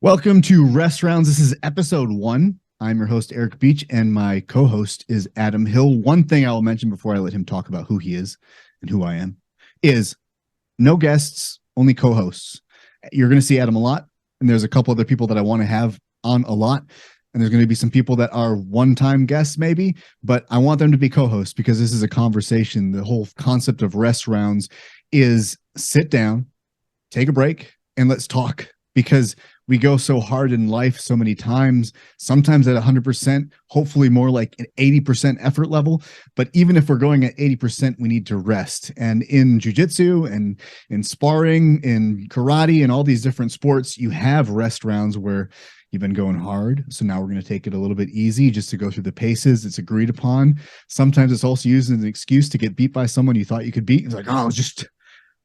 Welcome to Rest Rounds. This is episode 1. I'm your host, Eric Beach, and my co-host is Adam Hill. One thing I will mention before I let him talk about who he is and who I am is no guests, only co-hosts. You're going to see Adam a lot, and there's a couple other people that I want to have on a lot, and there's going to be some people that are one-time guests maybe, but I want them to be co-hosts because this is a conversation. The whole concept of Rest Rounds is sit down, take a break, and let's talk, because we go so hard in life so many times, sometimes at 100%, hopefully more like an 80% effort level. But even if we're going at 80%, we need to rest. And in jiu-jitsu and in sparring, in karate, and all these different sports, you have rest rounds where you've been going hard. So now we're going to take it a little bit easy just to go through the paces. It's agreed upon. Sometimes it's also used as an excuse to get beat by someone you thought you could beat. It's like, oh,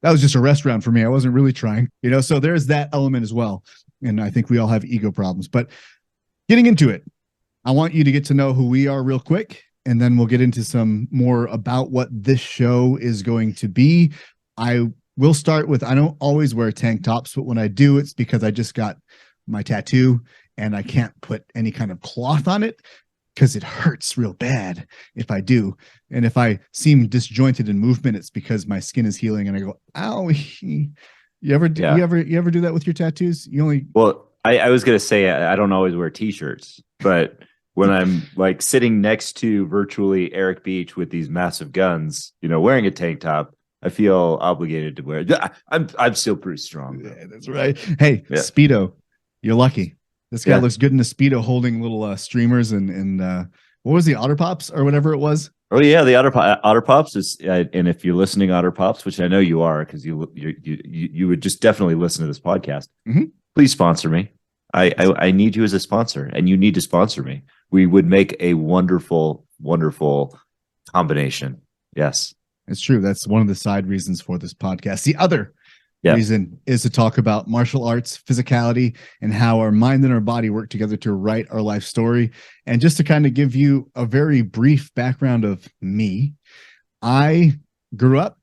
that was just a rest round for me. I wasn't really trying, so there's that element as well. And I think we all have ego problems, but getting into it, I want you to get to know who we are real quick, and then we'll get into some more about what this show is going to be. I will start with, I don't always wear tank tops, but when I do, it's because I just got my tattoo and I can't put any kind of cloth on it because it hurts real bad if I do. And if I seem disjointed in movement, it's because my skin is healing and I go, ow. You ever do that with your tattoos? I was gonna say I don't always wear t-shirts, but when I'm like sitting next to virtually Eric Beach with these massive guns, wearing a tank top, I feel obligated to wear it. I'm still pretty strong. Yeah, that's right. Hey, yeah. Speedo, you're lucky. This guy looks good in a Speedo holding little streamers and what was the Otter Pops or whatever it was? Oh yeah, the Otter Pops is, and if you're listening, Otter Pops, which I know you are, because you would just definitely listen to this podcast. Mm-hmm. Please sponsor me. I need you as a sponsor, and you need to sponsor me. We would make a wonderful, wonderful combination. Yes, it's true. That's one of the side reasons for this podcast. The other reason is to talk about martial arts, physicality, and how our mind and our body work together to write our life story. And just to kind of give you a very brief background of me, I grew up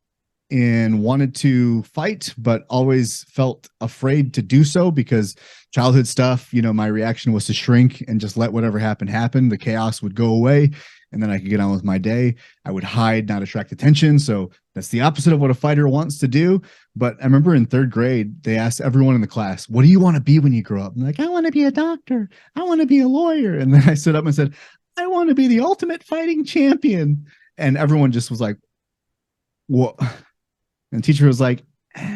and wanted to fight, but always felt afraid to do so because childhood stuff, my reaction was to shrink and just let whatever happened happen. The chaos would go away, and then I could get on with my day. I would hide, not attract attention. So that's the opposite of what a fighter wants to do. But I remember in 3rd grade, they asked everyone in the class, what do you want to be when you grow up? I'm like, I want to be a doctor. I want to be a lawyer. And then I stood up and said, I want to be the ultimate fighting champion. And everyone just was like, what? And the teacher was like,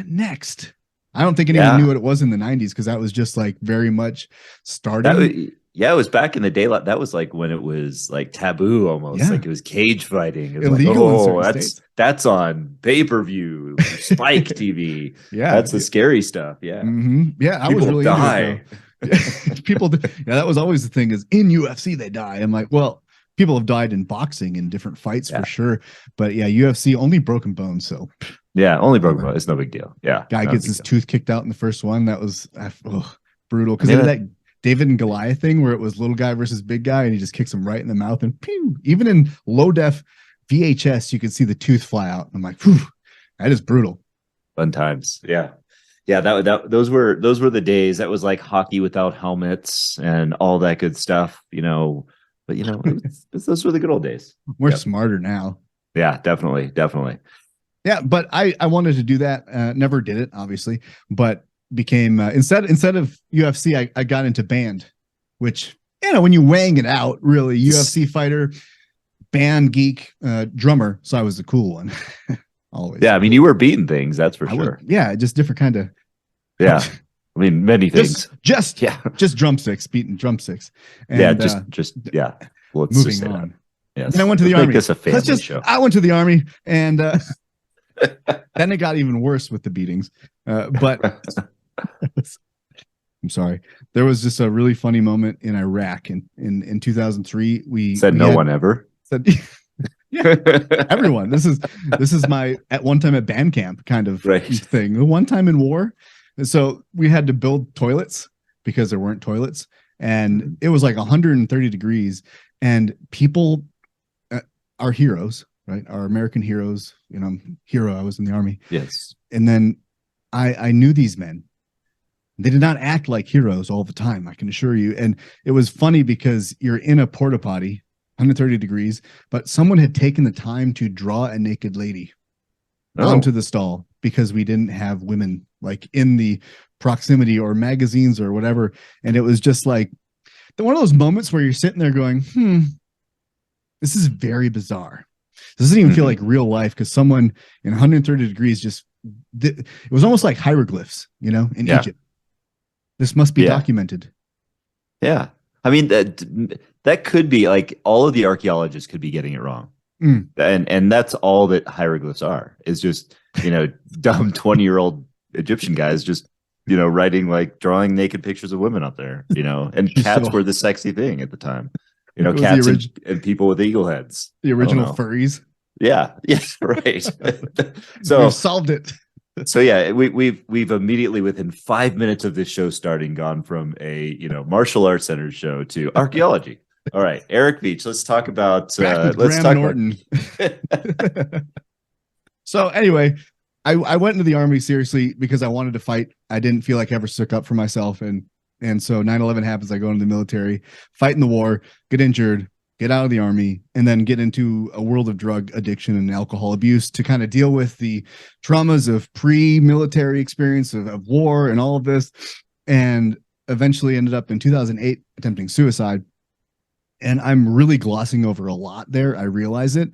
next. I don't think anyone knew what it was in the 90s because that was just like very much starting. It was back in the day. That was like when it was like taboo almost. Like it was cage fighting. It was illegal like, that's on pay-per-view, Spike TV. Yeah. That's the scary stuff. Yeah. Mm-hmm. Yeah. I was really into it, people. That was always the thing, is in UFC, they die. I'm like, well, people have died in boxing in different fights for sure. But yeah, UFC, only broken bones. So yeah, only broken bones. It's no big deal. Yeah. Guy gets his tooth kicked out in the first one. That was brutal. Because that David and Goliath thing where it was little guy versus big guy and he just kicks him right in the mouth and pew. Even in low def VHS, you could see the tooth fly out. I'm like, whew, that is brutal. Fun times. Yeah. Yeah. Those were the days. That was like hockey without helmets and all that good stuff, but those were the good old days. We're smarter now. Yeah, definitely. Yeah. But I wanted to do that. Never did it, obviously, but became instead of UFC, I got into band, which when you weighing it out, really UFC fighter, band geek, drummer. So I was the cool one. Always. Yeah, I mean, you were beating things, that's for sure. Just different kind of. Yeah, I mean, many things. Just drumsticks, beating drumsticks. And, Let's moving on. Yes. And I went to the army. This a family show. I went to the army, and then it got even worse with the beatings. But I'm sorry. There was just a really funny moment in Iraq in 2003. We one ever said, yeah, everyone. This is my at one time at band camp kind of thing. The one time in war. So we had to build toilets because there weren't toilets, and it was like 130 degrees, and people, our heroes, right? Our American heroes, I was in the army. Yes. And then I knew these men. They did not act like heroes all the time, I can assure you. And it was funny because you're in a porta potty, 130 degrees, but someone had taken the time to draw a naked lady onto the stall because we didn't have women like in the proximity or magazines or whatever. And it was just like one of those moments where you're sitting there going, this is very bizarre. This doesn't even feel like real life because someone in 130 degrees just, it was almost like hieroglyphs, in Egypt. This must be documented. Yeah. I mean, that could be like all of the archaeologists could be getting it wrong. And that's all that hieroglyphs are, is just, dumb 20-year-old Egyptian guys just, writing, like drawing naked pictures of women up there, and cats were the sexy thing at the time. Cats and people with eagle heads. The original furries. Yeah. Yes. Right. So we've solved it. So yeah, we've immediately within 5 minutes of this show starting gone from a martial arts center show to archaeology. All right, Eric Beach, let's talk about Norton. So anyway, I went into the Army seriously because I wanted to fight. I didn't feel like I ever stuck up for myself, and so 9/11 happens. I go into the military, fight in the war, get injured, get out of the Army, and then get into a world of drug addiction and alcohol abuse to kind of deal with the traumas of pre-military experience of war and all of this. And eventually ended up in 2008 attempting suicide. And I'm really glossing over a lot there. I realize it,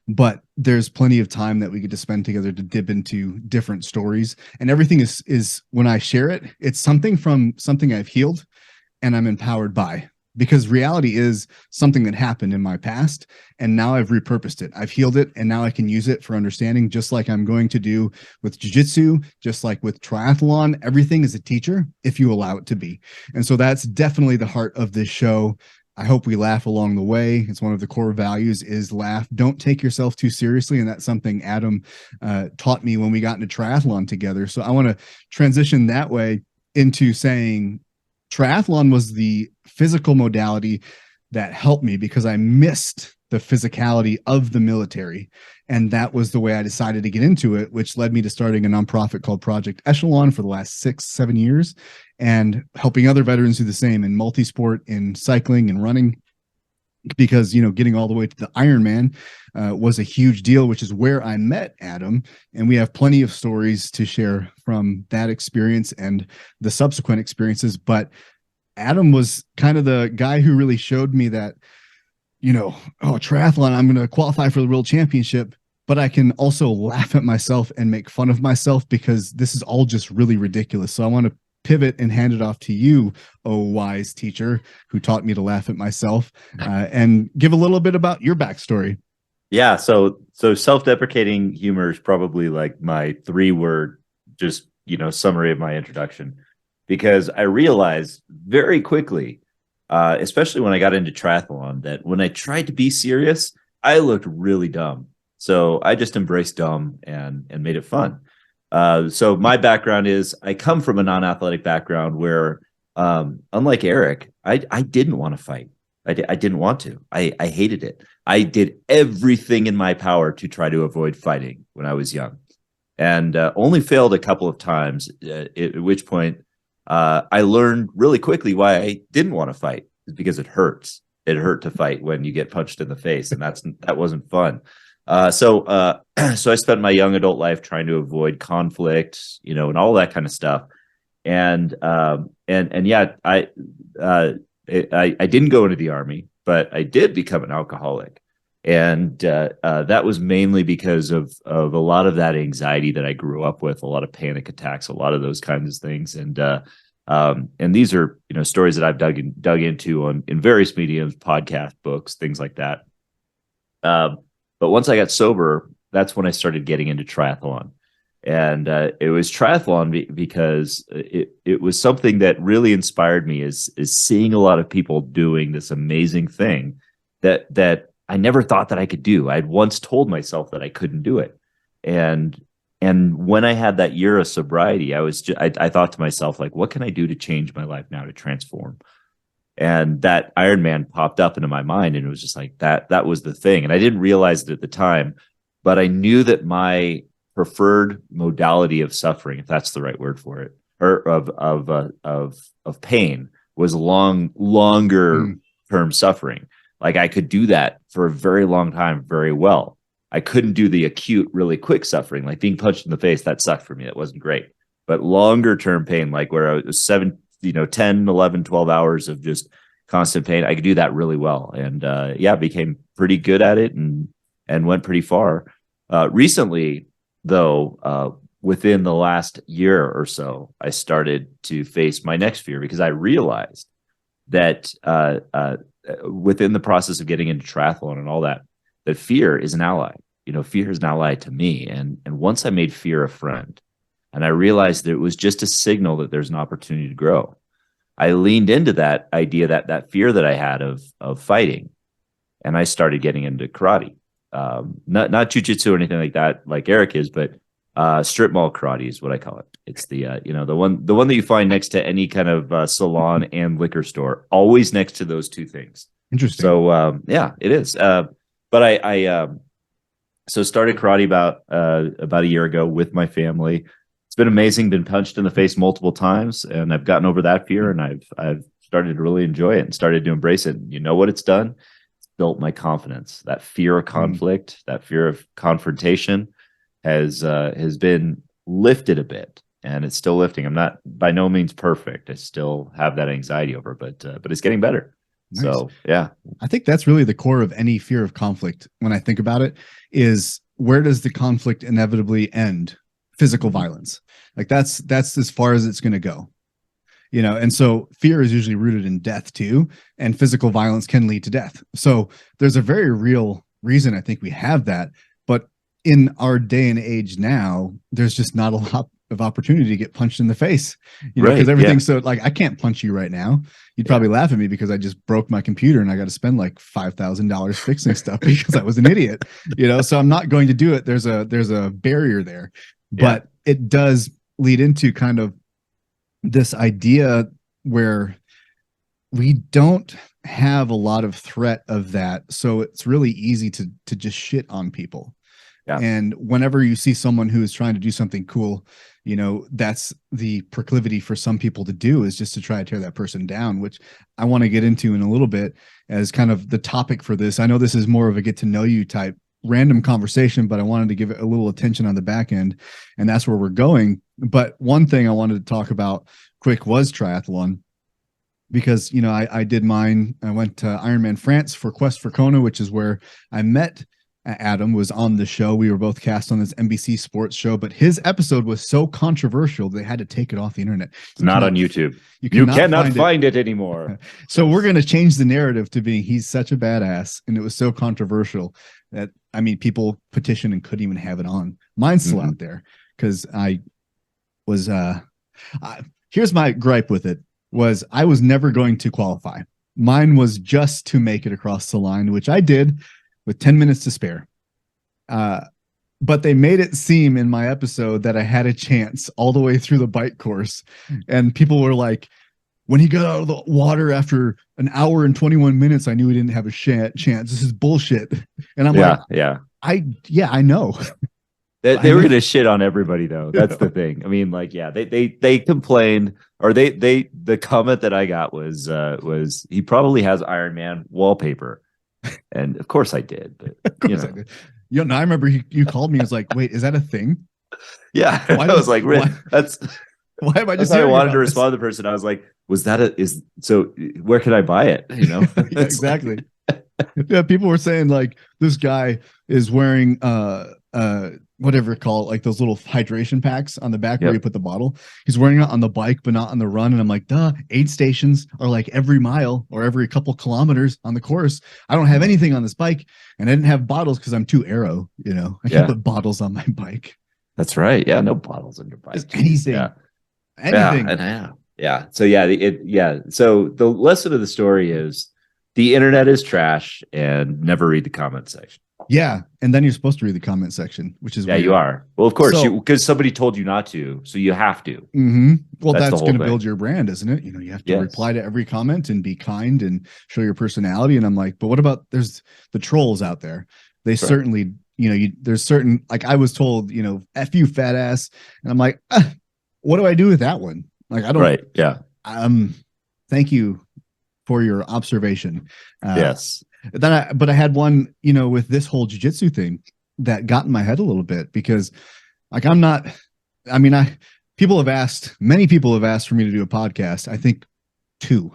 but there's plenty of time that we get to spend together to dip into different stories. And everything is when I share it, it's something from something I've healed and I'm empowered by. Because reality is something that happened in my past, and now I've repurposed it. I've healed it, and now I can use it for understanding, just like I'm going to do with jiu-jitsu, just like with triathlon. Everything is a teacher if you allow it to be. And so that's definitely the heart of this show. I hope we laugh along the way. It's one of the core values is laugh. Don't take yourself too seriously. And that's something Adam taught me when we got into triathlon together. So I want to transition that way into saying triathlon was the physical modality that helped me because I missed the physicality of the military. And that was the way I decided to get into it, which led me to starting a nonprofit called Project Echelon for the last 6-7 years and helping other veterans do the same in multi-sport, in cycling and running. Because, getting all the way to the Ironman was a huge deal, which is where I met Adam. And we have plenty of stories to share from that experience and the subsequent experiences. But Adam was kind of the guy who really showed me that, triathlon, I'm going to qualify for the world championship, but I can also laugh at myself and make fun of myself because this is all just really ridiculous. So I want to pivot and hand it off to you, oh wise teacher, who taught me to laugh at myself, and give a little bit about your backstory. Yeah, so self-deprecating humor is probably like my 3-word just summary of my introduction, because I realized very quickly, especially when I got into triathlon, that when I tried to be serious, I looked really dumb. So I just embraced dumb and made it fun. So my background is I come from a non-athletic background where, unlike Eric, I didn't want to fight. I didn't want to. I hated it. I did everything in my power to try to avoid fighting when I was young, and only failed a couple of times, at which point I learned really quickly why I didn't want to fight. Is because it hurts. It hurt to fight when you get punched in the face, and that wasn't fun. So I spent my young adult life trying to avoid conflict, and all that kind of stuff. And yeah, I didn't go into the Army, but I did become an alcoholic. And that was mainly because of a lot of that anxiety that I grew up with, a lot of panic attacks, a lot of those kinds of things. And these are, stories that I've dug into in various mediums, podcasts, books, things like that. But once I got sober, that's when I started getting into triathlon. And it was triathlon because it was something that really inspired me is seeing a lot of people doing this amazing thing that I never thought that I could do. I'd once told myself that I couldn't do it. And when I had that year of sobriety, I thought to myself, like, what can I do to change my life now, to transform? And that Ironman popped up into my mind, and it was just like that was the thing. And I didn't realize it at the time, but I knew that my preferred modality of suffering, if that's the right word for it, or of pain was longer Mm. term suffering. Like I could do that for a very long time very well. I couldn't do the acute, really quick suffering, like being punched in the face. That sucked for me. That wasn't great. But longer term pain, like where I was 10, 11, 12 hours of just constant pain, I could do that really well. And became pretty good at it and went pretty far. Recently, though, within the last year or so, I started to face my next fear because I realized that within the process of getting into triathlon and all that, that fear is an ally. Fear is an ally to me. And once I made fear a friend, and I realized that it was just a signal that there's an opportunity to grow, I leaned into that idea, that fear that I had of fighting, and I started getting into karate. Not jujitsu or anything like that, like Eric is, but strip mall karate is what I call it. It's the the one that you find next to any kind of salon and liquor store, always next to those two things. Interesting. So it is. But I so started karate about a year ago with my family. It's been amazing. Been punched in the face multiple times, and I've gotten over that fear, and I've started to really enjoy it and started to embrace it. And you know what it's done? It's built my confidence. That fear of conflict, that fear of confrontation, has been lifted a bit, and it's still lifting. I'm not by no means perfect. I still have that anxiety over, but it's getting better. Nice. So yeah, I think that's really the core of any fear of conflict. When I think about it, is where does the conflict inevitably end? Physical violence. Like that's as far as it's going to go, and so fear is usually rooted in death too, and physical violence can lead to death. So there's a very real reason I think we have that, but in our day and age now, there's just not a lot of opportunity to get punched in the face, because everything's so like, I can't punch you right now. You'd probably laugh at me because I just broke my computer and I got to spend like $5,000 fixing stuff because I was an idiot, so I'm not going to do it. There's a barrier there, but it does lead into kind of this idea where we don't have a lot of threat of that. So it's really easy to just shit on people. Yeah. And whenever you see someone who is trying to do something cool, that's the proclivity for some people to do, is just to try to tear that person down, which I want to get into in a little bit as kind of the topic for this. I know this is more of a get to know you type random conversation, but I wanted to give it a little attention on the back end, and that's where we're going. But one thing I wanted to talk about quick was triathlon, because, I did mine. I went to Ironman France for Quest for Kona, which is where I met Adam. Was on the show. We were both cast on this NBC sports show, but his episode was so controversial they had to take it off the internet. It's not on YouTube. You cannot find it anymore. So we're going to change the narrative to being he's such a badass, and it was so controversial that, people petitioned and couldn't even have it on. Mine's still out there because I was here's my gripe with it, was I was never going to qualify. Mine was just to make it across the line, which I did with 10 minutes to spare. But they made it seem in my episode that I had a chance all the way through the bike course. And people were like, when he got out of the water after an hour and 21 minutes, I knew he didn't have a chance. This is bullshit. And I'm I know. They were going to shit on everybody, though. That's the thing. They complained, or the comment that I got was he probably has Iron Man wallpaper. And of course I did. But I did. I remember you called me. He was like, "Wait, is that a thing?" Yeah, I was like, "That's why am I just?" I wanted to respond to the person. I was like, "Was that so? Where can I buy it?" Yeah, exactly. Yeah, people were saying like this guy is wearing whatever call it, like those little hydration packs on the back where you put the bottle. He's wearing it on the bike, but not on the run. And I'm like, duh, aid stations are like every mile or every couple kilometers on the course. I don't have anything on this bike, and I didn't have bottles because I'm too aero. I can't put bottles on my bike. That's right. Yeah, no bottles on your bike. Just anything. Anything. Yeah. So So the lesson of the story is the internet is trash, and never read the comment section. Yeah, and then you're supposed to read the comment section, which is weird. You are. Well, of course, because somebody told you not to, so you have to. Well, that's going to build your brand, isn't it? You have to reply to every comment and be kind and show your personality. And I'm like, but what about there's the trolls out there? They certainly, there's certain, like I was told, F you fat ass, and I'm like, what do I do with that one? Like I don't. Right. Yeah. Thank you for your observation. Yes. But I had one, with this whole jujitsu thing that got in my head a little bit because, like, I'm not. I mean, many people have asked for me to do a podcast. I think two.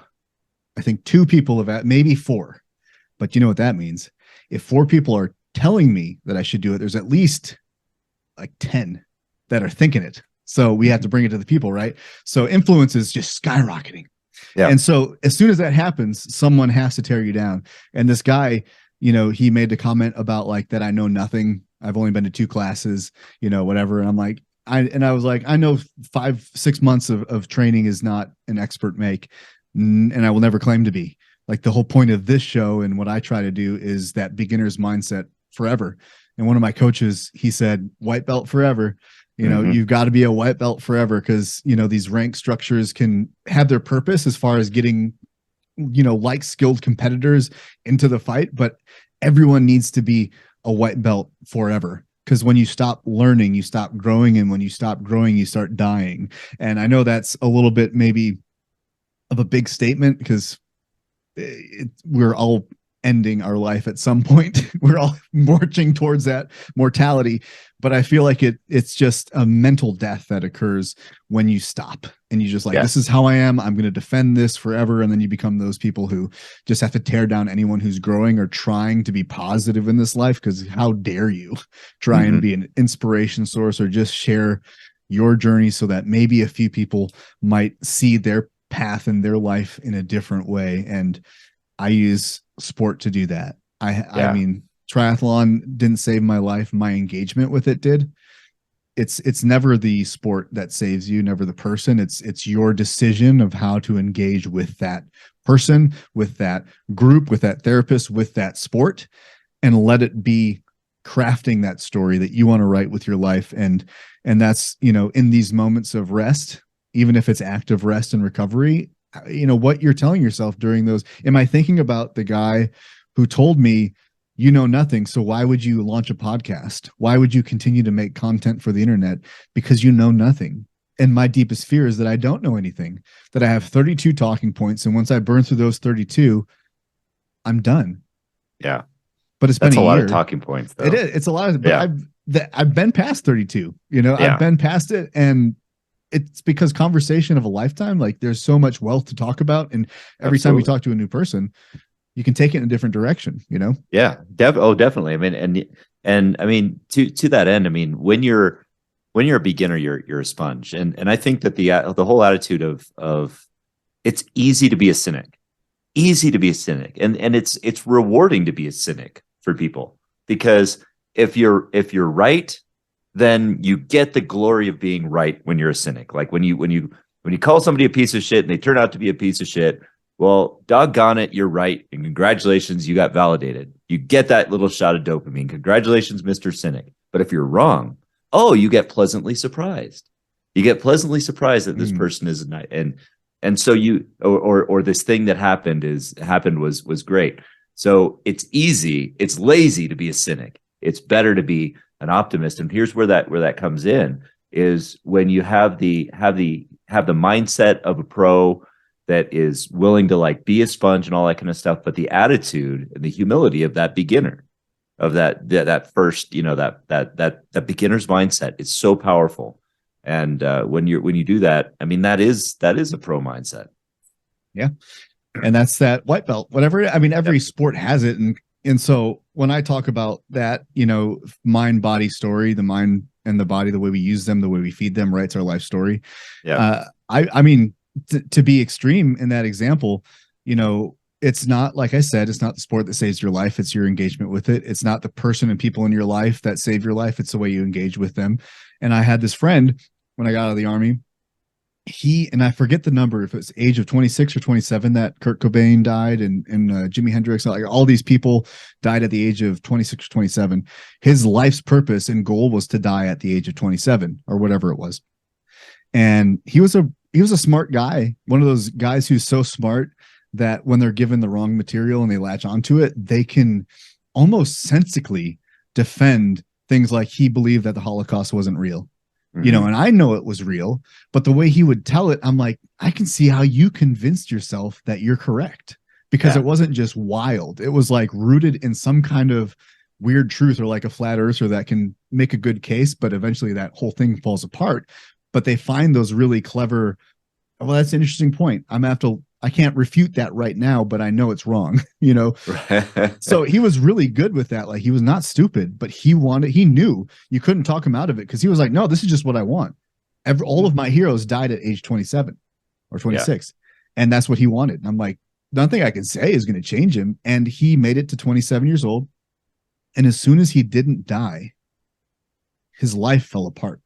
I think two people have asked, maybe four. But you know what that means? If four people are telling me that I should do it, there's at least like 10 that are thinking it. So we have to bring it to the people, right? So influence is just skyrocketing. Yeah. And so as soon as that happens, someone has to tear you down. And this guy, he made the comment about like that I know nothing. I've only been to 2 classes, whatever. And I'm like, I was like, I know 5-6 months of training is not an expert make, and I will never claim to be. Like the whole point of this show and what I try to do is that beginner's mindset forever. And one of my coaches, he said, white belt forever. You've got to be a white belt forever because, these rank structures can have their purpose as far as getting, like skilled competitors into the fight, but everyone needs to be a white belt forever. Because when you stop learning, you stop growing. And when you stop growing, you start dying. And I know that's a little bit maybe of a big statement because we're all ending our life at some point. We're all marching towards that mortality. But I feel like it's just a mental death that occurs when you stop and you just like, this is how I am. I'm going to defend this forever. And then you become those people who just have to tear down anyone who's growing or trying to be positive in this life. Because how dare you try and be an inspiration source or just share your journey so that maybe a few people might see their path in their life in a different way. And I use sport to do that. I mean, triathlon didn't save my life. My engagement with it did. It's never the sport that saves you, never the person. It's your decision of how to engage with that person, with that group, with that therapist, with that sport, and let it be crafting that story that you want to write with your life. And that's, in these moments of rest, even if it's active rest and recovery, what you're telling yourself during those. Am I thinking about the guy who told me, you know nothing, so why would you launch a podcast? Why would you continue to make content for the internet? Because you know nothing. And my deepest fear is that I don't know anything, that I have 32 talking points. And once I burn through those 32, I'm done. Yeah. But it's been a lot year. of talking points, though. It is. It's a lot of, but I've been past 32, I've been past it. And it's because conversation of a lifetime, like there's so much wealth to talk about. And every time we talk to a new person, you can take it in a different direction, Yeah, definitely. I mean, and I mean, to that end, I mean, when you're a beginner, you're a sponge. And I think that the whole attitude of it's easy to be a cynic, and it's rewarding to be a cynic for people, because if you're right, then you get the glory of being right when you're a cynic. Like when you call somebody a piece of shit and they turn out to be a piece of shit, well, doggone it, you're right. And congratulations, you got validated. You get that little shot of dopamine. Congratulations, Mr. Cynic. But if you're wrong, you get pleasantly surprised. You get pleasantly surprised that this person is not. And so you, or this thing that happened was great. So it's easy, it's lazy to be a cynic. It's better to be an optimist. And here's where that comes in, is when you have the mindset of a pro that is willing to like be a sponge and all that kind of stuff, but the attitude and the humility of that beginner, of that first, that beginner's mindset is so powerful. And when you do that, I mean, that is a pro mindset. Yeah. And that's that white belt, whatever. I mean, every sport has it. And so when I talk about that, mind body story, the mind and the body, the way we use them, the way we feed them, right? It's our life story. Yeah. I mean, to be extreme in that example, it's not, like I said, it's not the sport that saves your life. It's your engagement with it. It's not the person and people in your life that save your life. It's the way you engage with them. And I had this friend when I got out of the Army. And I forget the number, if it was age of 26 or 27 that Kurt Cobain died, and Jimi Hendrix, like all these people died at the age of 26 or 27. His life's purpose and goal was to die at the age of 27 or whatever it was. And he was a smart guy, one of those guys who's so smart that when they're given the wrong material and they latch onto it, they can almost sensically defend things like he believed that the Holocaust wasn't real. Mhm. and I know it was real, but the way he would tell it, I'm like, I can see how you convinced yourself that you're correct, because it Yeah. wasn't just wild. It was like rooted in some kind of weird truth, or like a flat earther that can make a good case, but eventually that whole thing falls apart. But they find those really clever, well, that's an interesting point. I can't refute that right now, but I know it's wrong, So he was really good with that. Like, he was not stupid, but he knew you couldn't talk him out of it, because he was like, no, this is just what I want. All of my heroes died at age 27 or Yeah. 26. And that's what he wanted. And I'm like, nothing I can say is going to change him. And he made it to 27 years old. And as soon as he didn't die, his life fell apart.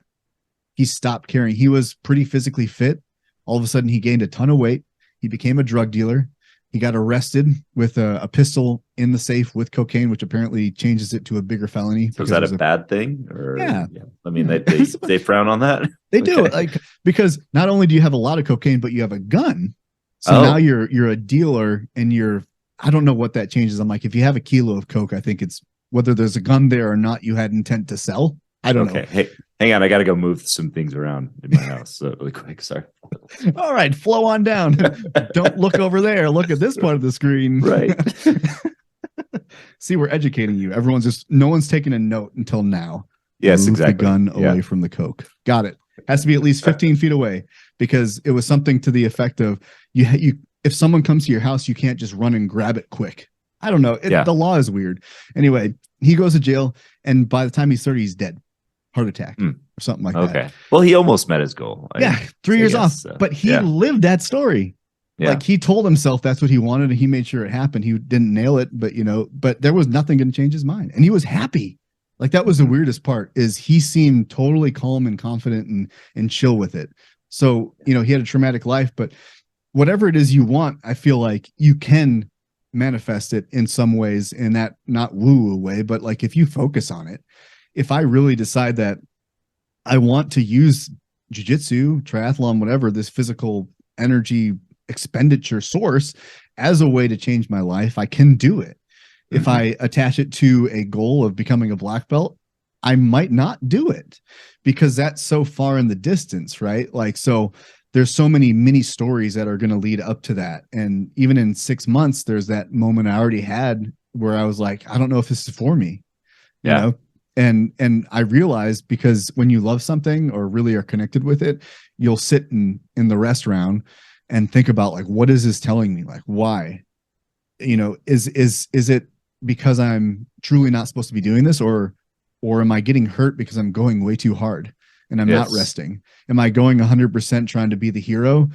He stopped caring. He was pretty physically fit. All of a sudden, he gained a ton of weight. He became a drug dealer. He got arrested with a pistol in the safe with cocaine, which apparently changes it to a bigger felony. So is Because it that a was bad thing, or yeah, yeah? I mean, yeah. they frown on that. They do, Okay. like, because not only do you have a lot of cocaine, but you have a gun. So now Oh, you're a dealer, and I don't know what that changes. I'm like, if you have a kilo of coke, I think it's whether there's a gun there or not, you had intent to sell. I don't know. okay. Hey, hang on. I got to go move some things around in my house really quick. Sorry. All right, flow on down. Don't look over there. Look at this part of the screen. Right. See, we're educating you. No one's taking a note until now. Yes, Move the exactly. gun Yeah. away from the coke. Got it. Has to be at least 15 feet away, because it was something to the effect of if someone comes to your house, you can't just run and grab it quick. I don't know. Yeah. The law is weird. Anyway, he goes to jail, and by the time he's 30, he's dead. Heart attack or something like that. Okay. Well, he almost met his goal. Yeah, 3 years off. But he lived that story. Yeah. Like, he told himself that's what he wanted, and he made sure it happened. He didn't nail it, but there was nothing going to change his mind, and he was happy. Like, that was the weirdest part, is he seemed totally calm and confident and chill with it. So, he had a traumatic life, but whatever it is you want, I feel like you can manifest it in some ways, in that not woo-woo way, but like, if you focus on it. If I really decide that I want to use jujitsu, triathlon, whatever, this physical energy expenditure source as a way to change my life, I can do it. If I attach it to a goal of becoming a black belt, I might not do it, because that's so far in the distance, right? Like, so there's so many mini stories that are going to lead up to that. And even in 6 months, there's that moment I already had where I was like, I don't know if this is for me, you Yeah. know? And I realized, because when you love something or really are connected with it, you'll sit in the restaurant and think about, like, what is this telling me? Like, why? Is it because I'm truly not supposed to be doing this, or am I getting hurt because I'm going way too hard and I'm not Yes. resting? Am I going 100% trying to be the hero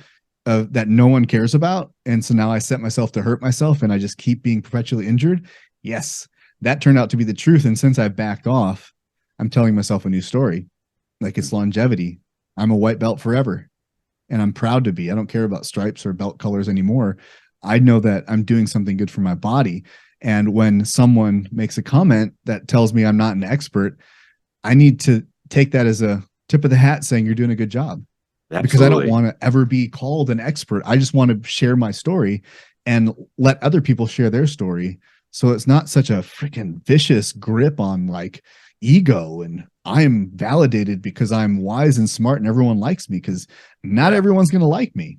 that no one cares about? And so now I set myself to hurt myself, and I just keep being perpetually injured. Yes, that turned out to be the truth. And since I've backed off, I'm telling myself a new story. Like, it's longevity. I'm a white belt forever, and I'm proud to be. I don't care about stripes or belt colors anymore. I know that I'm doing something good for my body. And when someone makes a comment that tells me I'm not an expert, I need to take that as a tip of the hat, saying you're doing a good job. Absolutely. Because I don't want to ever be called an expert. I just want to share my story and let other people share their story. So it's not such a freaking vicious grip on, like, ego, and I'm validated because I'm wise and smart and everyone likes me, because not everyone's going to like me.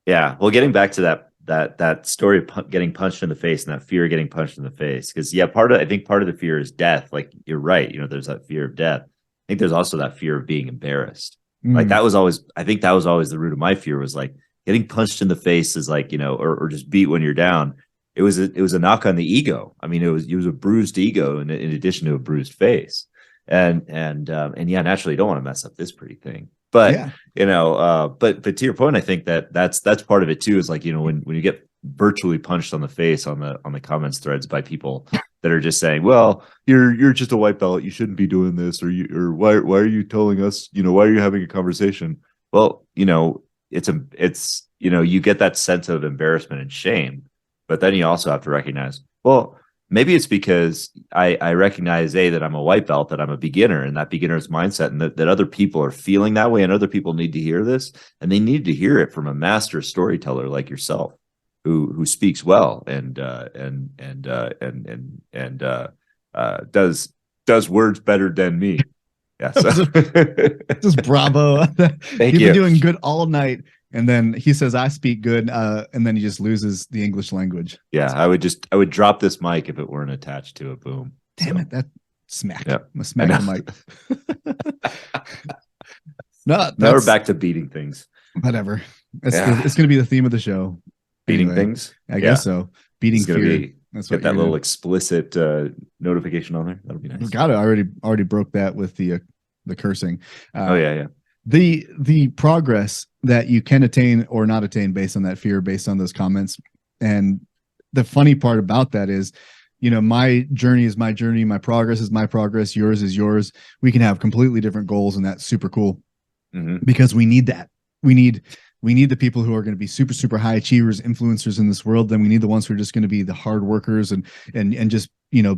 Yeah. Well, getting back to that story of getting punched in the face, and that fear of getting punched in the face, because I think part of the fear is death. Like, you're right. There's that fear of death. I think there's also that fear of being embarrassed. Like, I think that was always the root of my fear, was like getting punched in the face is like, or just beat when you're down. It was a knock on the ego. I mean, it was a bruised ego in addition to a bruised face. And yeah, naturally you don't want to mess up this pretty thing. But Yeah. but to your point, I think that's part of it too, is like, when you get virtually punched on the face on the comments threads by people that are just saying, well, you're just a white belt, you shouldn't be doing this, or why are you telling us, why are you having a conversation? Well, it's you get that sense of embarrassment and shame, but then you also have to recognize, well, maybe it's because I recognize that I'm a white belt, that I'm a beginner, and that beginner's mindset, and that other people are feeling that way, and other people need to hear this, and they need to hear it from a master storyteller like yourself, who speaks well and does words better than me. Yeah. So Just bravo. thank You've been you. doing good all night. And then he says, I speak good. And then he just loses the English language. Yeah, I would drop this mic if it weren't attached to a boom. Damn it. That smack. Yeah, I'm gonna smack the mic. No, now we're that's back to beating things. whatever. Yeah, It's gonna be the theme of the show. beating Anyway, things. I Yeah, guess so. Beating it's gonna fear. be That's get what that you're little gonna explicit notification on there. That'll be nice. got it. I already broke that with the cursing. Oh yeah, yeah. The progress that you can attain or not attain based on that fear, based on those comments. And the funny part about that is, my journey is my journey, my progress is my progress, yours is yours. We can have completely different goals, and that's super cool because we need that. We need the people who are going to be super super high achievers, influencers in this world. Then we need the ones who are just going to be the hard workers and just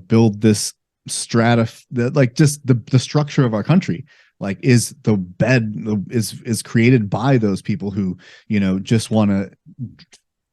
build this strata, just the structure of our country, like is the bed is created by those people who just want to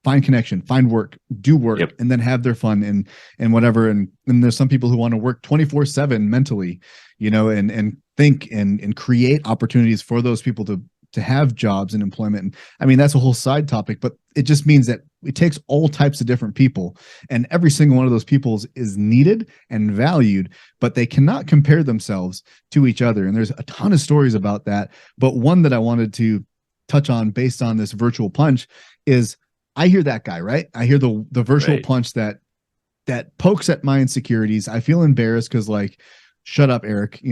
find connection, find work, do work, Yep. and then have their fun and whatever. And there's some people who want to work 24/7 mentally, and think and create opportunities for those people to have jobs and employment. And I mean, that's a whole side topic, but it just means that it takes all types of different people, and every single one of those people is needed and valued, but they cannot compare themselves to each other. And there's a ton of stories about that. But one that I wanted to touch on based on this virtual punch is I hear that guy, right? I hear the virtual Right. punch that pokes at my insecurities. I feel embarrassed because, like, shut up, Eric.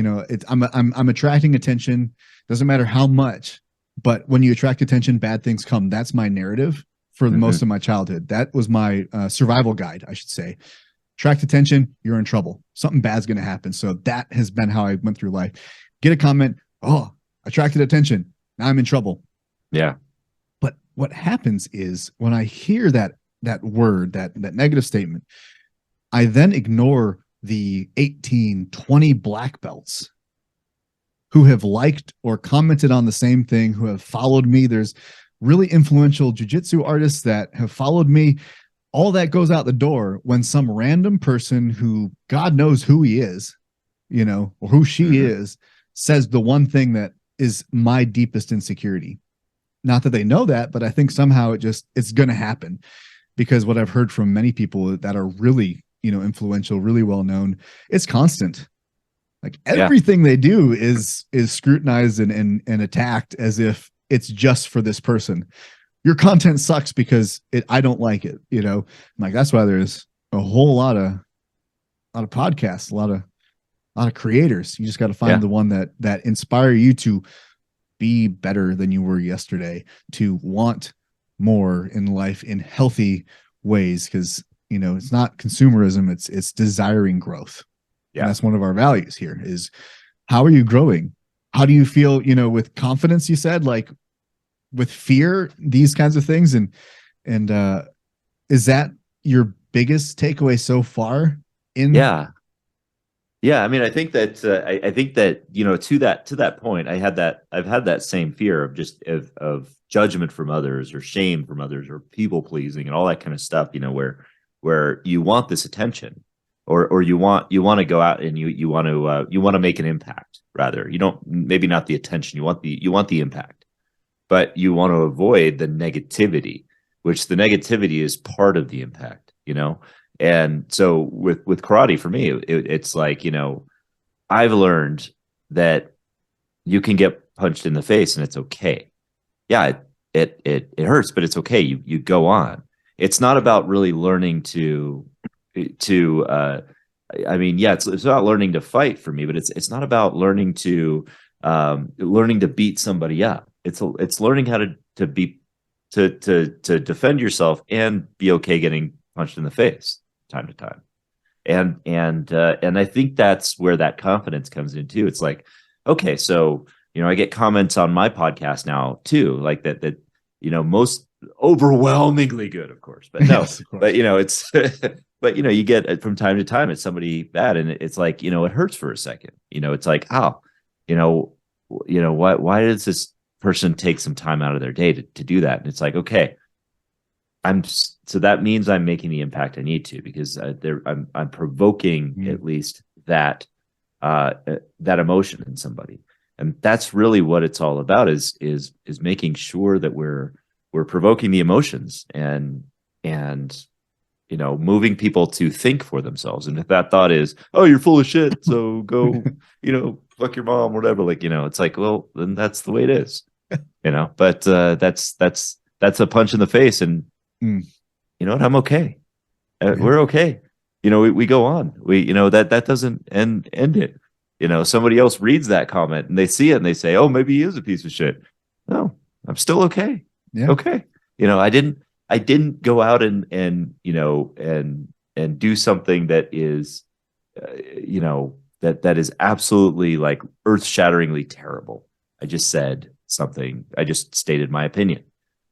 I'm attracting attention. Doesn't matter how much, but when you attract attention, bad things come. That's my narrative for most of my childhood. That was my survival guide, I should say. Attract attention, you're in trouble. Something bad's going to happen. So that has been how I went through life. Get a comment, oh, attracted attention, now I'm in trouble. Yeah. But what happens is when I hear that word, that negative statement, I then ignore the 18, 20 black belts who have liked or commented on the same thing, who have followed me. There's really influential jujitsu artists that have followed me. All that goes out the door when some random person who God knows who he is, or who she is, says the one thing that is my deepest insecurity. Not that they know that, but I think somehow it's going to happen, because what I've heard from many people that are really, influential, really well known, it's constant. Like everything they do is scrutinized and attacked as if it's just for this person. Your content sucks because I don't like it. I'm like, that's why there's a whole lot of podcasts, a lot of creators. You just got to find the one that inspire you to be better than you were yesterday, to want more in life in healthy ways. Because it's not consumerism, it's desiring growth. Yeah. And that's one of our values here is, how are you growing? How do you feel, with confidence, you said, like with fear, these kinds of things. And is that your biggest takeaway so far Yeah. I mean, I think that to that point, I've had that same fear of just of judgment from others, or shame from others, or people pleasing and all that kind of stuff, where you want this attention, or you want to go out and you want to make an impact. Rather, you don't, maybe not the attention, you want the impact, but you want to avoid the negativity, which the negativity is part of the impact, And so with karate, for me, it's like, I've learned that you can get punched in the face and it's okay. Yeah, it hurts, but it's okay. You go on. It's not about really learning to I mean, yeah, it's about learning to fight for me, but it's not about learning to beat somebody up. It's learning how to be to defend yourself and be okay getting punched in the face time to time. And I think that's where that confidence comes in too. It's like, okay, so I get comments on my podcast now too, like that most overwhelmingly good, of course, but no, yes, course. But it's but you get from time to time it's somebody bad, and it's like, it hurts for a second. It's like, oh, why does this person take some time out of their day to do that? And it's like, okay, so that means I'm making the impact I need to, because I'm provoking at least that that emotion in somebody. And that's really what it's all about, is making sure that we're provoking the emotions and moving people to think for themselves. And if that thought is, oh, you're full of shit, so go, fuck your mom, whatever, it's like, well, then that's the way it is, but that's a punch in the face. And you know what, I'm okay. We're okay. We go on. That doesn't end it. Somebody else reads that comment and they see it and they say, oh, maybe he is a piece of shit. No, I'm still okay. Yeah. Okay. I didn't go out and do something that is, that is absolutely like earth-shatteringly terrible. I just said something. I just stated my opinion,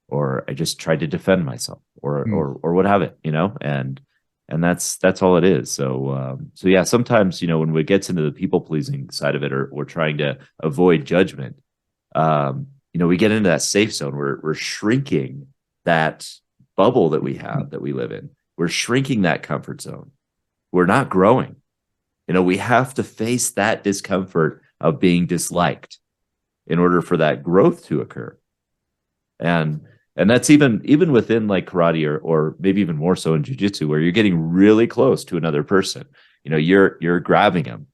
or I just tried to defend myself, or what have it, and that's all it is. So yeah, sometimes, when we get into the people pleasing side of it, or we're trying to avoid judgment, we get into that safe zone. We're shrinking that bubble that we have, that we live in. We're shrinking that comfort zone. We're not growing. We have to face that discomfort of being disliked in order for that growth to occur. And that's even within like karate, or maybe even more so in jiu-jitsu, where you're getting really close to another person. You're grabbing them.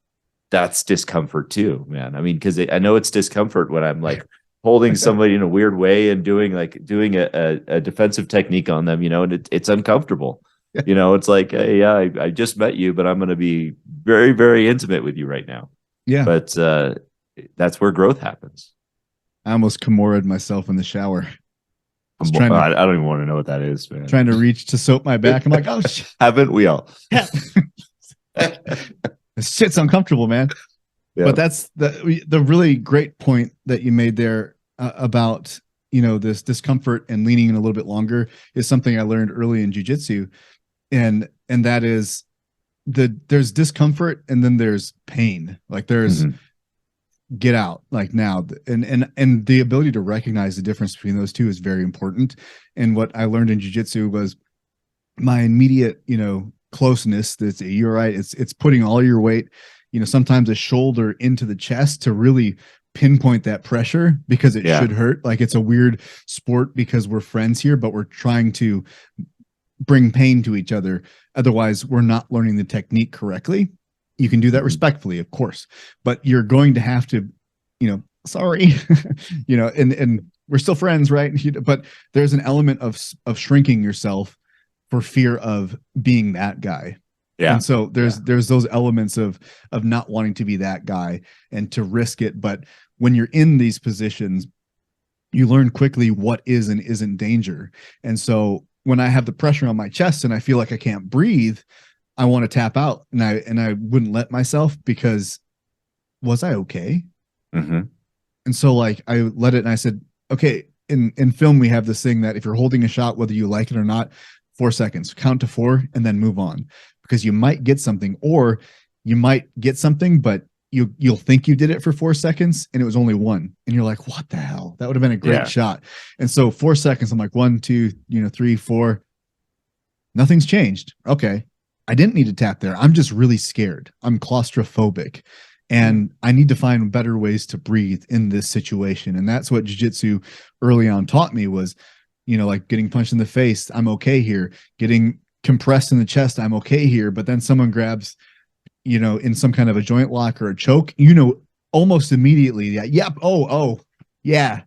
That's discomfort too, man. I mean, because I know it's discomfort when I'm like holding somebody in a weird way and doing a defensive technique on them, and it's uncomfortable. It's like, hey, yeah, I just met you, but I'm going to be very, very intimate with you right now. Yeah. But that's where growth happens. I almost Kimura'd myself in the shower. I don't even want to know what that is, man. Trying to reach to soap my back. I'm like, oh, shit. Haven't we all? Yeah. This shit's uncomfortable, man. Yeah. But that's the really great point that you made there about, this discomfort and leaning in a little bit longer is something I learned early in jiu-jitsu. And that is there's discomfort and then there's pain. Like there's get out like now, and the ability to recognize the difference between those two is very important. And what I learned in jiu-jitsu was my immediate, closeness. That's you're right. It's putting all your weight, sometimes a shoulder into the chest to really pinpoint that pressure, because it should hurt. Like it's a weird sport because we're friends here, but we're trying to bring pain to each other. Otherwise, we're not learning the technique correctly. You can do that respectfully, of course, but you're going to have to, sorry, and we're still friends, right? But there's an element of shrinking yourself for fear of being that guy. Yeah. And so there's those elements of not wanting to be that guy and to risk it. But when you're in these positions, you learn quickly what is and isn't danger. And so when I have the pressure on my chest and I feel like I can't breathe, I want to tap out, and I wouldn't let myself, because was I okay? And so like I let it, and I said, okay, in film, we have this thing that if you're holding a shot, whether you like it or not, 4 seconds, count to 4 and then move on, because you might get something, or you might get something, but you'll think you did it for 4 seconds and it was only 1. And you're like, what the hell? That would have been a great shot. And so 4 seconds, I'm like 1, 2, 3, 4, nothing's changed. Okay. I didn't need to tap there. I'm just really scared. I'm claustrophobic, and I need to find better ways to breathe in this situation. And that's what jiu-jitsu early on taught me was, like getting punched in the face, I'm okay here. Getting compressed in the chest, I'm okay here. But then someone grabs, in some kind of a joint lock or a choke, almost immediately, yep, oh, yeah,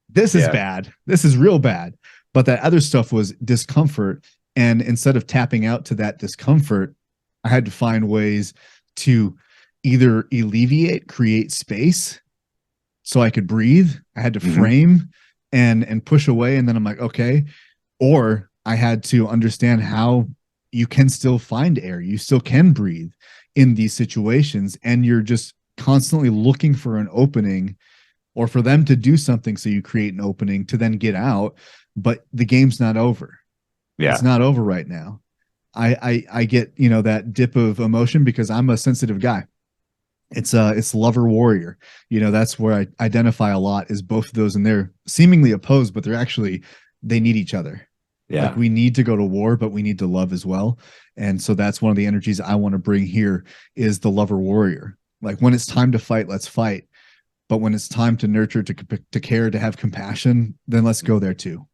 this is bad. This is real bad. But that other stuff was discomfort. And instead of tapping out to that discomfort, I had to find ways to either alleviate, create space so I could breathe. I had to frame and push away. And then I'm like, okay. Or I had to understand how you can still find air. You still can breathe in these situations. And you're just constantly looking for an opening, or for them to do something. So you create an opening to then get out, but the game's not over. Yeah. It's not over right now. I get, that dip of emotion because I'm a sensitive guy. It's lover warrior. That's where I identify a lot, is both of those, and they're seemingly opposed, but they need each other. Yeah. Like we need to go to war, but we need to love as well. And so that's one of the energies I want to bring here, is the lover warrior. Like when it's time to fight, let's fight. But when it's time to nurture, to care, to have compassion, then let's go there too.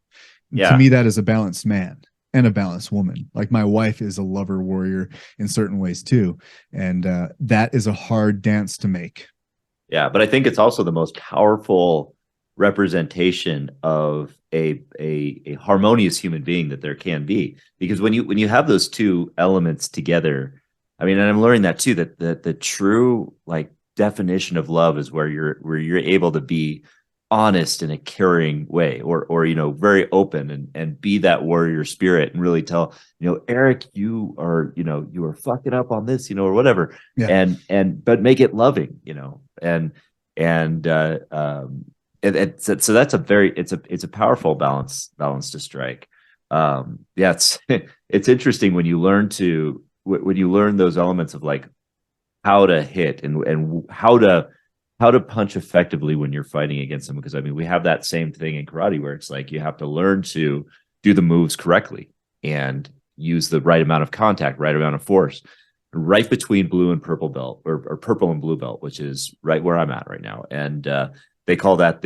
And to Yeah. me, that is a balanced man and a balanced woman. Like my wife is a lover warrior in certain ways too, and that is a hard dance to make. Yeah, but I think it's also the most powerful representation of a harmonious human being that there can be. Because when you have those two elements together, I mean, and I'm learning that too, that the true like definition of love is where you're able to be honest in a caring way, or very open and be that warrior spirit and really tell, Eric, you are fucking up on this, or whatever, Yeah, and but make it loving, and so that's it's a powerful balance to strike. Yeah, it's interesting when you learn those elements of like how to hit and how to punch effectively when you're fighting against someone. Because I mean, we have that same thing in karate where it's like you have to learn to do the moves correctly and use the right amount of contact, right amount of force, right between blue and purple belt, or purple and blue belt, which is right where I'm at right now. And they call that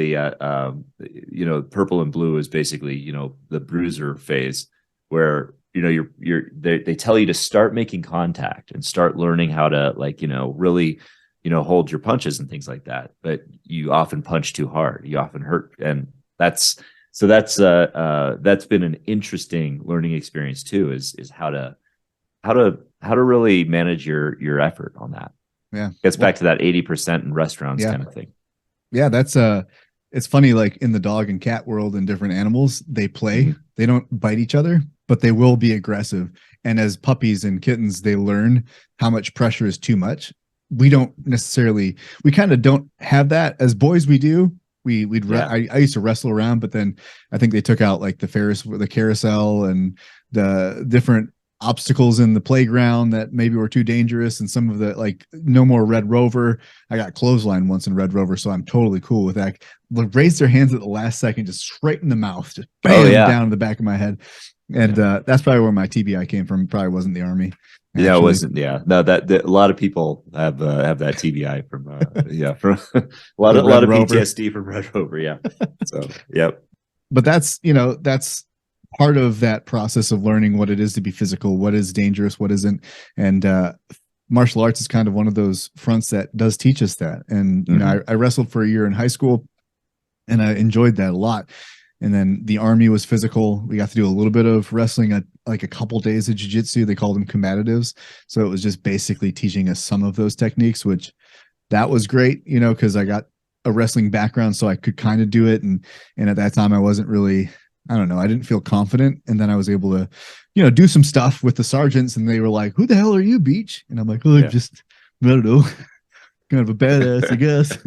purple and blue is basically, the bruiser phase, where they tell you to start making contact and start learning how to, like, really, hold your punches and things like that. But you often punch too hard, you often hurt. And that's been an interesting learning experience too, is how to really manage your effort on that. yeah. Gets back to that 80% in restaurants Yeah, kind of thing. yeah. That's it's funny. Like in the dog and cat world and different animals, they play. Mm-hmm. They don't bite each other, but they will be aggressive. And as puppies and kittens, they learn how much pressure is too much. We don't necessarily. We kind of don't have that as boys. We do. I used to wrestle around, but then I think they took out like the carousel, and the different obstacles in the playground that maybe were too dangerous, and some of the, like, no more Red Rover. I got clothesline once in Red Rover, so I'm totally cool with that. Like, raised their hands at the last second, just straight in the mouth, just bam, down in the back of my head. And that's probably where my TBI came from. Probably wasn't the Army. Actually. Yeah, it wasn't. Yeah, no, that a lot of people have that TBI from from a lot of PTSD from Red Rover. Yeah, so yep. But that's part of that process of learning what it is to be physical, what is dangerous, what isn't. And martial arts is kind of one of those fronts that does teach us that. And I wrestled for a year in high school, and I enjoyed that a lot. And then the Army was physical. We got to do a little bit of wrestling, like a couple days of jiu-jitsu. They called them combatives. So it was just basically teaching us some of those techniques, which that was great, because I got a wrestling background, so I could kind of do it. And at that time I wasn't really, I don't know, I didn't feel confident. And then I was able to, do some stuff with the sergeants, and they were like, "Who the hell are you, Beach?" And I'm like, "Oh, just, I don't know, kind of a badass, I guess."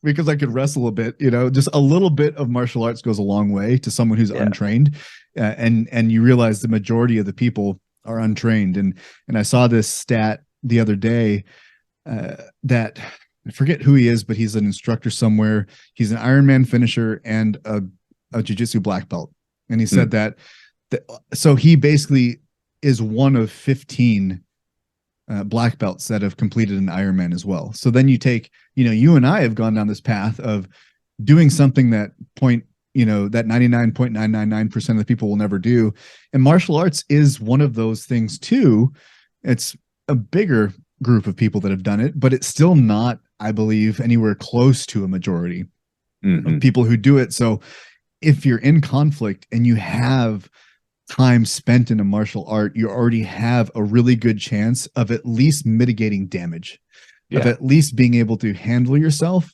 Because I could wrestle a bit, just a little bit of martial arts goes a long way to someone who's untrained. And you realize the majority of the people are untrained. And I saw this stat the other day, that I forget who he is, but he's an instructor somewhere. He's an Ironman finisher and a jiu-jitsu black belt. And he said that so he basically is one of 15 black belts that have completed an Ironman as well. So then you take, you and I have gone down this path of doing something that that 99.999% of the people will never do. And martial arts is one of those things too. It's a bigger group of people that have done it, but it's still not, I believe, anywhere close to a majority of people who do it. So if you're in conflict and you have time spent in a martial art, you already have a really good chance of at least mitigating damage, of at least being able to handle yourself,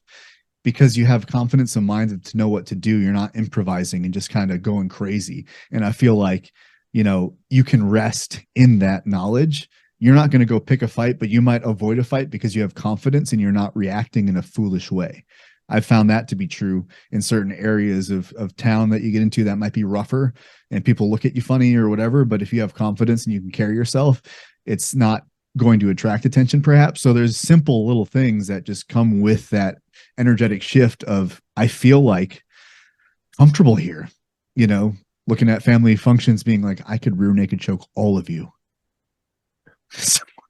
because you have confidence in mind to know what to do. You're not improvising and just kind of going crazy. And I feel like, you can rest in that knowledge. You're not going to go pick a fight, but you might avoid a fight because you have confidence and you're not reacting in a foolish way. I've found that to be true in certain areas of town that you get into that might be rougher and people look at you funny or whatever. But if you have confidence and you can carry yourself, it's not going to attract attention perhaps. So there's simple little things that just come with that energetic shift of, I feel like comfortable here, looking at family functions being like, I could rear naked choke all of you.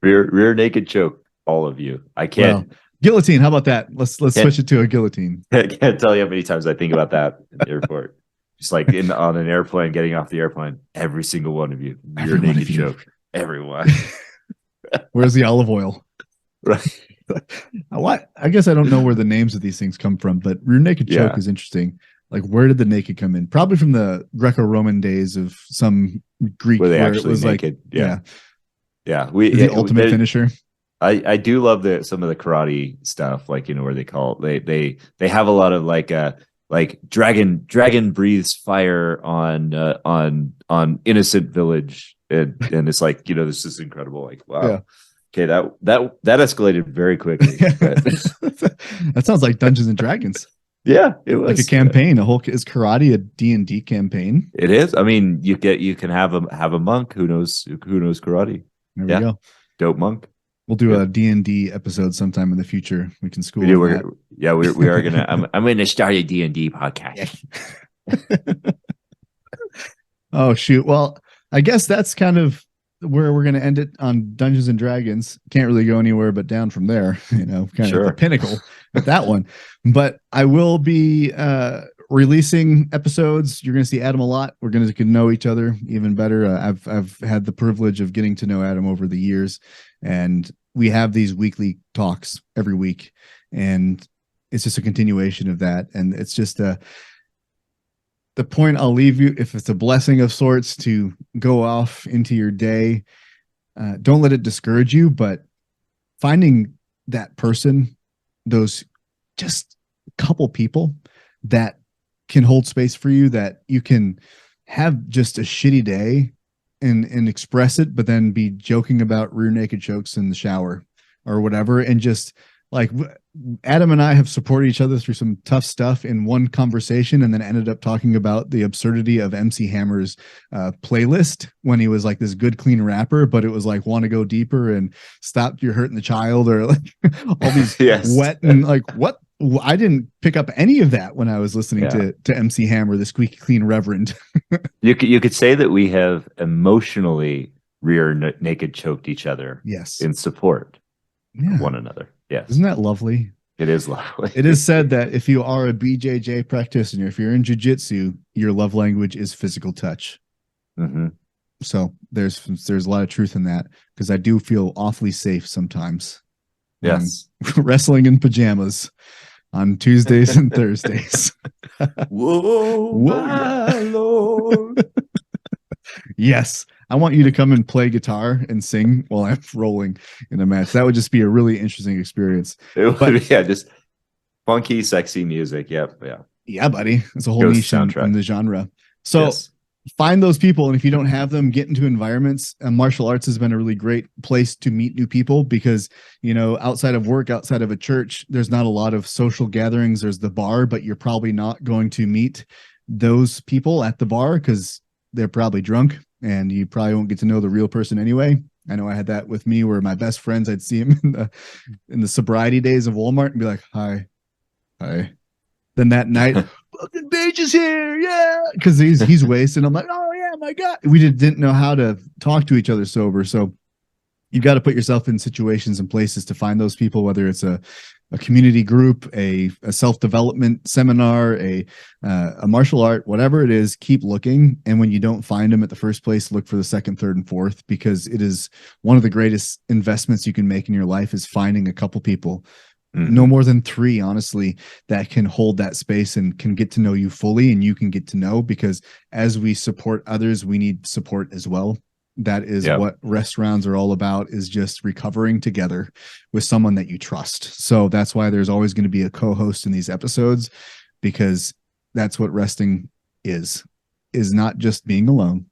rear naked choke. all of you. I Well, can't guillotine. How about that? Let's can't, switch it to a guillotine. can't tell you how many times I think about that in the airport. Just like on an airplane, getting off the airplane, every single one of you, you're Every one naked of you. choke. Everyone. Where's the olive oil? Right. What? I guess I don't know where the names of these things come from, but rear naked choke Yeah. is interesting. Like, where did the naked come in? Probably from the Greco-Roman days of some Greek Were they where it actually was naked? like, yeah, Yeah. the ultimate finisher. I do love some of the karate stuff, like, where they call it, they have a lot of like dragon breathes fire on innocent village, and it's like, this is incredible, like, wow. Yeah. Okay, that escalated very quickly. But that sounds like Dungeons and Dragons. Yeah, it was like a campaign. Is karate a D&D campaign? It is. I mean, you can have a monk who knows karate. There we go. Dope monk. We'll do a D&D episode sometime in the future. We can school. We are gonna. I'm gonna start a D&D podcast. Oh shoot! Well, I guess that's kind of where we're gonna end it on Dungeons and Dragons. Can't really go anywhere but down from there. Kind of the pinnacle with that one. But I will be releasing episodes. You're going to see Adam a lot. We're going to get to know each other even better. I've had the privilege of getting to know Adam over the years, and we have these weekly talks every week, and it's just a continuation of that. And it's just the point I'll leave you, if it's a blessing of sorts to go off into your day, don't let it discourage you, but finding that person, those just couple people that can hold space for you, that you can have just a shitty day and express it, but then be joking about rear naked jokes in the shower or whatever. And just like Adam and I have supported each other through some tough stuff in one conversation, and then ended up talking about the absurdity of MC Hammer's playlist when he was like this good, clean rapper, but it was like, want to go deeper and stop you're hurting the child, or like all these wet and like what. I didn't pick up any of that when I was listening to MC Hammer, the squeaky clean reverend. You could say that we have emotionally rear naked choked each other. Yes. In support of one another. Yes. Isn't that lovely? It is lovely. It is said that if you are a BJJ practitioner, if you're in jiu-jitsu, your love language is physical touch. Mm-hmm. So there's a lot of truth in that, because I do feel awfully safe sometimes. Yes. Wrestling in pajamas on Tuesdays and Thursdays. Whoa, my Lord. Yes. I want you to come and play guitar and sing while I'm rolling in a match. That would just be a really interesting experience. It would, just funky, sexy music. Yep. Yeah. Yeah, buddy. It's a whole niche in the genre. So find those people. And if you don't have them, get into environments. Martial arts has been a really great place to meet new people, because, outside of work, outside of a church, there's not a lot of social gatherings. There's the bar, but you're probably not going to meet those people at the bar because they're probably drunk, and you probably won't get to know the real person anyway. I know I had that with me, where my best friends, I'd see him in the sobriety days of Walmart and be like, hi. Then that night, fucking Beach is here, yeah, because he's wasted. I'm like, oh yeah, my God. We didn't know how to talk to each other sober. So you've got to put yourself in situations and places to find those people, whether it's a community group, a self-development seminar, a martial art, whatever it is. Keep looking, and when you don't find them at the first place, look for the second, third, and fourth, because it is one of the greatest investments you can make in your life, is finding a couple people. Mm-hmm. No more than 3, honestly, that can hold that space and can get to know you fully, and you can get to know, because as we support others, we need support as well. That is what restaurants are all about, is just recovering together with someone that you trust. So that's why there's always going to be a co-host in these episodes, because that's what resting is not just being alone,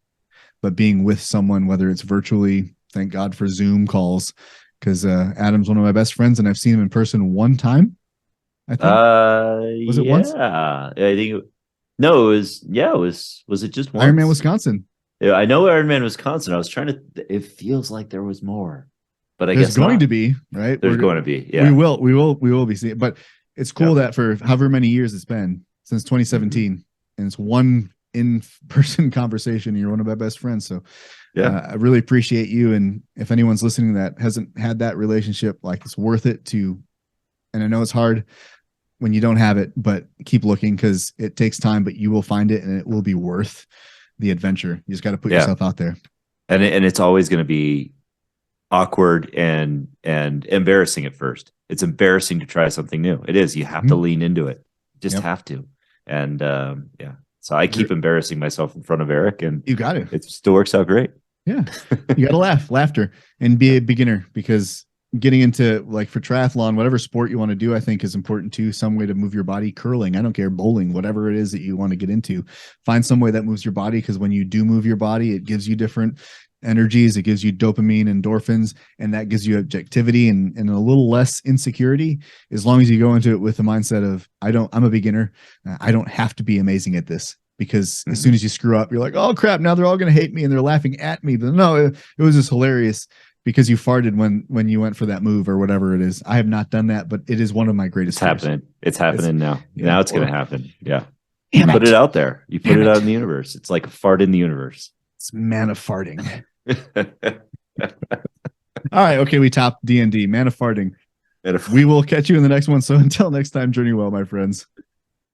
but being with someone, whether it's virtually. Thank God for Zoom calls, because Adam's one of my best friends, and I've seen him in person one time. I think. Was it once? I think. No, it was. Was it just once? Ironman, Wisconsin. Yeah, I know Ironman, Wisconsin. I was trying to. It feels like there was more, but I guess there's going to be, right? There's going to be. Yeah, we will be seeing. But it's cool that for however many years it's been since 2017, and it's one in-person conversation. You're one of my best friends. So Yeah. I really appreciate you. And if anyone's listening that hasn't had that relationship, like it's worth it to, and I know it's hard when you don't have it, but keep looking because it takes time, but you will find it and it will be worth the adventure. You just got to put yourself out there. And it's always going to be awkward and embarrassing at first. It's embarrassing to try something new. It is. You have to lean into it. You just have to. And yeah. So I keep embarrassing myself in front of Eric, and you got it. It still works out great. Yeah. You got to laughter, and be a beginner, because getting into, like, for triathlon, whatever sport you want to do, I think is important too. Some way to move your body, curling, I don't care, bowling, whatever it is that you want to get into, find some way that moves your body. Because when you do move your body, it gives you different energies. It gives you dopamine, endorphins, and that gives you objectivity and a little less insecurity, as long as you go into it with the mindset of, I'm a beginner. I don't have to be amazing at this. Because as soon as you screw up, you're like, oh crap, now they're all going to hate me and they're laughing at me. But no, it was just hilarious because you farted when you went for that move or whatever it is. I have not done that, but it is one of my greatest. It's happening now. Yeah, now it's going to happen. Yeah. Damn Put it. it out there. You put it out in the universe. It's like a fart in the universe. It's man of farting. All right. Okay. We topped D&D, man of farting. We will catch you in the next one. So until next time, journey well, my friends.